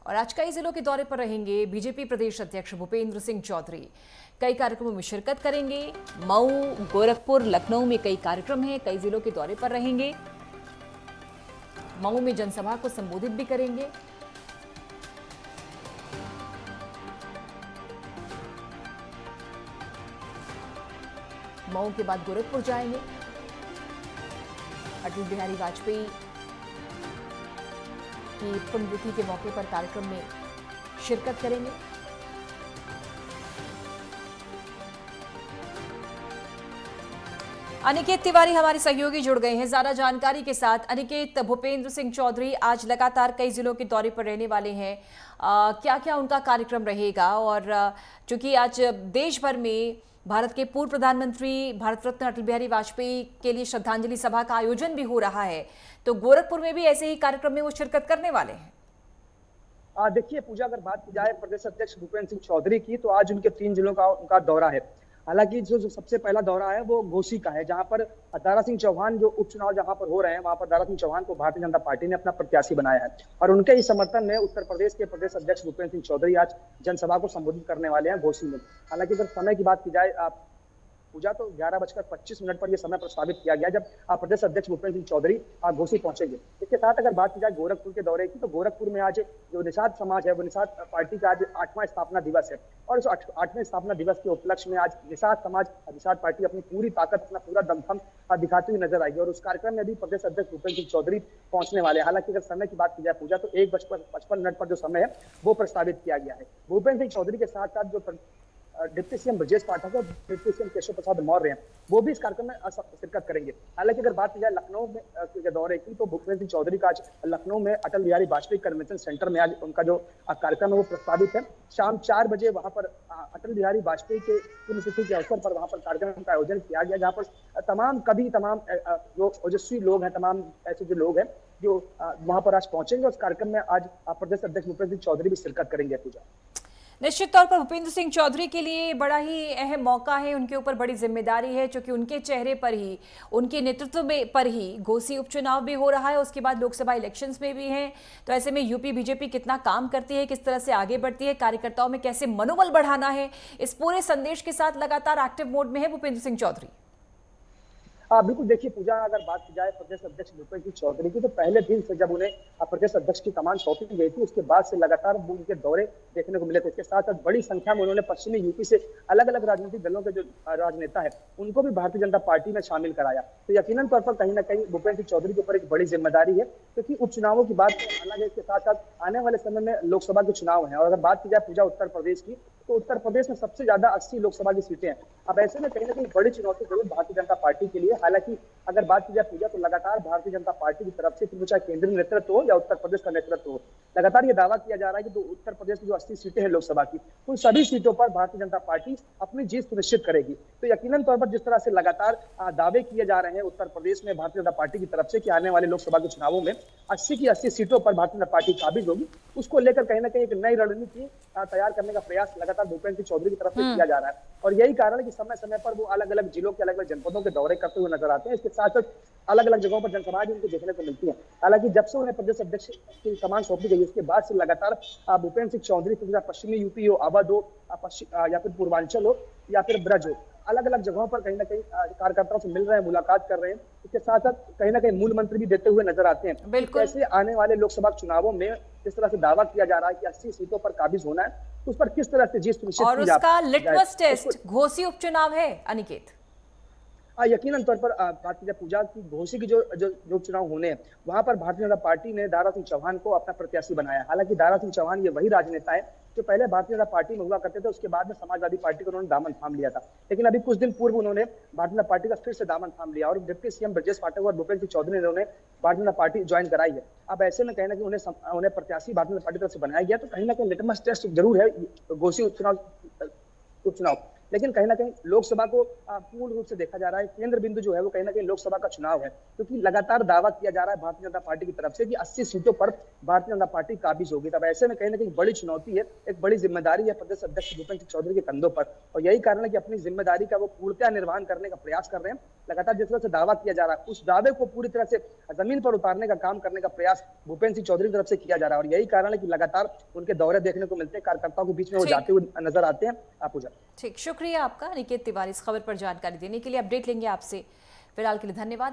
और आज कई जिलों के दौरे पर रहेंगे बीजेपी प्रदेश अध्यक्ष भूपेंद्र सिंह चौधरी। कई कार्यक्रमों में शिरकत करेंगे। मऊ, गोरखपुर, लखनऊ में कई कार्यक्रम हैं। कई जिलों के दौरे पर रहेंगे। मऊ में जनसभा को संबोधित भी करेंगे। मऊ के बाद गोरखपुर जाएंगे। अटल बिहारी वाजपेयी की पुण्यतिथि के मौके पर कार्यक्रम में शिरकत करेंगे। अनिकेत तिवारी हमारे सहयोगी जुड़ गए हैं ज्यादा जानकारी के साथ। अनिकेत, भूपेंद्र सिंह चौधरी आज लगातार कई जिलों के दौरे पर रहने वाले हैं। क्या क्या उनका कार्यक्रम रहेगा? और चूंकि आज देश भर में भारत के पूर्व प्रधानमंत्री भारत रत्न अटल बिहारी वाजपेयी के लिए श्रद्धांजलि सभा का आयोजन भी हो रहा है, तो गोरखपुर में भी ऐसे ही कार्यक्रम में वो शिरकत करने वाले हैं। देखिए पूजा, अगर बात की जाए प्रदेश अध्यक्ष भूपेंद्र सिंह चौधरी की, तो आज उनके 3 जिलों का उनका दौरा है। हालांकि जो सबसे पहला दौरा है वो घोसी का है, जहां पर दारा सिंह चौहान जो उपचुनाव जहां पर हो रहे हैं, वहां पर दारा सिंह चौहान को भारतीय जनता पार्टी ने अपना प्रत्याशी बनाया है। और उनके ही समर्थन में उत्तर प्रदेश के प्रदेश अध्यक्ष भूपेंद्र सिंह चौधरी आज जनसभा को संबोधित करने वाले हैं घोसी में। हालांकि अगर समय की बात की जाए पूजा, तो 11:25 पर यह समय प्रस्तावित किया गया जब प्रदेश अध्यक्ष भूपेंद्र सिंह चौधरी घोसी पहुंचेंगे। इसके साथ अगर बात की जाए गोरखपुर के दौरे की, तो गोरखपुर में आज जो निषाद समाज है, वो निषाद पार्टी का आज 8वां स्थापना दिवस है। और इस 8वें स्थापना दिवस के उपलक्ष्य में आज निषाद समाज, निषाद पार्टी अपनी पूरी ताकत, अपना पूरा दमखम दिखाती हुई नजर आएगी। और उस कार्यक्रम में भी प्रदेश अध्यक्ष भूपेंद्र सिंह चौधरी पहुंचने वाले हैं। हालांकि अगर समय की बात की जाए पूजा, तो 1:55 पर जो समय है वो प्रस्तावित किया गया है। भूपेंद्र सिंह चौधरी के साथ साथ जो डिप्टी सीएम ब्रजेश पाठक और डिप्टी सीएम केशव प्रसाद मौर्य हैं, वो भी इस कार्यक्रम में शिरकत करेंगे। हालांकि अगर बात की जाए लखनऊ में के दौरे की, तो भूपेंद्र सिंह चौधरी का आज लखनऊ में अटल बिहारी वाजपेयी कन्वेंशन सेंटर में आज उनका जो कार्यक्रम है वो प्रस्तावित है। शाम 4 बजे वहां पर अटल बिहारी वाजपेयी के पुण्यतिथि के अवसर पर वहां पर कार्यक्रम का आयोजन किया गया, जहां पर तमाम जो ओजस्वी लोग हैं, तमाम ऐसे जो लोग हैं जो वहां पर आज पहुंचेंगे। उस कार्यक्रम में आज प्रदेश अध्यक्ष भूपेंद्र सिंह चौधरी भी शिरकत करेंगे। पूजा, निश्चित तौर पर भूपेंद्र सिंह चौधरी के लिए बड़ा ही अहम मौका है, उनके ऊपर बड़ी जिम्मेदारी है, क्योंकि उनके चेहरे पर ही, उनके नेतृत्व में पर ही घोसी उपचुनाव भी हो रहा है, उसके बाद लोकसभा इलेक्शंस में भी हैं। तो ऐसे में यूपी बीजेपी कितना काम करती है, किस तरह से आगे बढ़ती है, कार्यकर्ताओं में कैसे मनोबल बढ़ाना है, इस पूरे संदेश के साथ लगातार एक्टिव मोड में है भूपेंद्र सिंह चौधरी। बिल्कुल। देखिए पूजा, अगर बात की जाए प्रदेश अध्यक्ष भूपेंद्र सिंह चौधरी की, तो पहले दिन से जब उन्हें प्रदेश अध्यक्ष की कमान सौंपी गई थी, उसके बाद से लगातार उनके दौरे देखने को मिले थे। इसके साथ साथ बड़ी संख्या में उन्होंने पश्चिमी यूपी से अलग अलग राजनीतिक दलों के जो राजनेता है, उनको भी भारतीय जनता पार्टी में शामिल कराया। तो यकीनन तौर पर कहीं ना कहीं भूपेंद्र सिंह चौधरी के ऊपर एक बड़ी जिम्मेदारी है, क्योंकि उपचुनावों की बात अलग है, इसके साथ साथ आने वाले समय में लोकसभा के चुनाव है। और अगर बात की जाए पूजा उत्तर प्रदेश की, तो उत्तर प्रदेश में सबसे ज्यादा 80 लोकसभा की सीटें हैं। अब ऐसे में कहीं ना कहीं बड़ी चुनौती जरूर भारतीय जनता पार्टी के लिए। हालांकि अगर बात की जाए पूजा, तो लगातार भारतीय जनता पार्टी की तरफ से, चाहे केंद्रीय नेतृत्व हो या उत्तर प्रदेश का नेतृत्व हो, लगातार ये दावा किया जा रहा है कि उत्तर प्रदेश की जो 80 सीटें हैं लोकसभा की, उन सभी सीटों पर भारतीय जनता पार्टी अपनी जीत सुनिश्चित करेगी। तो यकीनन तौर पर जिस तरह से लगातार दावे किए जा रहे हैं उत्तर प्रदेश में भारतीय जनता पार्टी की तरफ से कि आने वाले लोकसभा के चुनावों में 80 की 80 सीटों पर भारतीय जनता पार्टी काबिज होगी, उसको लेकर कहीं ना कहीं एक नई रणनीति तैयार करने का प्रयास लगातार भूपेंद्र सिंह चौधरी की तरफ से किया जा रहा है। और यही कारण है कि समय समय पर वो अलग अलग जिलों के अलग अलग जनपदों के दौरे करते हुए नजर आते हैं। इसके साथ साथ अलग अलग जगहों पर जनसभाएं भी उनको देखने को मिलती है। हालांकि जब से उन्हें प्रदेश अध्यक्ष की कमान सौंपी गई, उसके बाद से लगातार भूपेंद्र सिंह चौधरी पश्चिमी यूपी हो, अवध हो, या फिर पूर्वांचल हो, या फिर ब्रज हो, अलग अलग जगहों पर कहीं ना कहीं कार्यकर्ताओं से मिल रहे हैं, मुलाकात कर रहे हैं। इसके साथ साथ कहीं ना कहीं मूल मंत्र भी देते हुए नजर आते हैं। कैसे आने वाले लोकसभा चुनावों में जिस तरह से दावा किया जा रहा है कि 80 सीटों पर काबिज होना है, तो उस पर किस तरह से जीत सुनिश्चित की जाए। उसका लिटमस टेस्ट घोसी उपचुनाव है अनिकेत। यकीनन तौर पर बात की जाए पूजा की, घोसी की जो चुनाव होने हैं, वहां पर भारतीय जनता पार्टी ने दारा सिंह चौहान को अपना प्रत्याशी बनाया। हालांकि दारा सिंह चौहान ये वही राजनेता है जो पहले भारतीय जनता पार्टी में हुआ करते थे, उसके बाद में समाजवादी पार्टी को उन्होंने दामन थाम लिया था। लेकिन अभी कुछ दिन पूर्व उन्होंने भारतीय जनता पार्टी का फिर से दामन थाम लिया और डिप्टी सीएम ब्रजेश पाठक और भूपेंद्र सिंह चौधरी ने उन्हें भारतीय जनता पार्टी ज्वाइन कराई है। अब ऐसे में कहीं ना कहीं उन्हें प्रत्याशी भारतीय जनता पार्टी की तरफ से बनाया गया, तो कहीं ना कहीं लिटमस टेस्ट जरूर है घोसी उपचुनाव। लेकिन कहीं ना कहीं लोकसभा को पूर्ण रूप से देखा जा रहा है, केंद्र बिंदु जो है वो कहीं ना कहीं लोकसभा का चुनाव है, क्योंकि लगातार दावा किया जा रहा है भारतीय जनता पार्टी की तरफ से कि 80 सीटों पर भारतीय जनता पार्टी काबिज होगी। तब ऐसे में कहीं ना कहीं बड़ी चुनौती है, एक बड़ी जिम्मेदारी है प्रदेश अध्यक्ष भूपेंद्र सिंह चौधरी के कंधों पर, और यही कारण है कि अपनी जिम्मेदारी का वो पूर्णतः निर्वहन करने का प्रयास कर रहे हैं। लगातार जिस तरह से दावा किया जा रहा है, उस दावे को पूरी तरह से जमीन पर उतारने का काम करने का प्रयास भूपेंद्र सिंह चौधरी की तरफ से किया जा रहा है, और यही कारण है कि लगातार उनके दौरे देखने को मिलते हैं, कार्यकर्ताओं के बीच में वो ठीक जाते हुए नजर आते हैं। पूजा, ठीक, शुक्रिया आपका अनिकेत तिवारी इस खबर पर जानकारी देने के लिए। अपडेट लेंगे आपसे, फिलहाल के लिए धन्यवाद।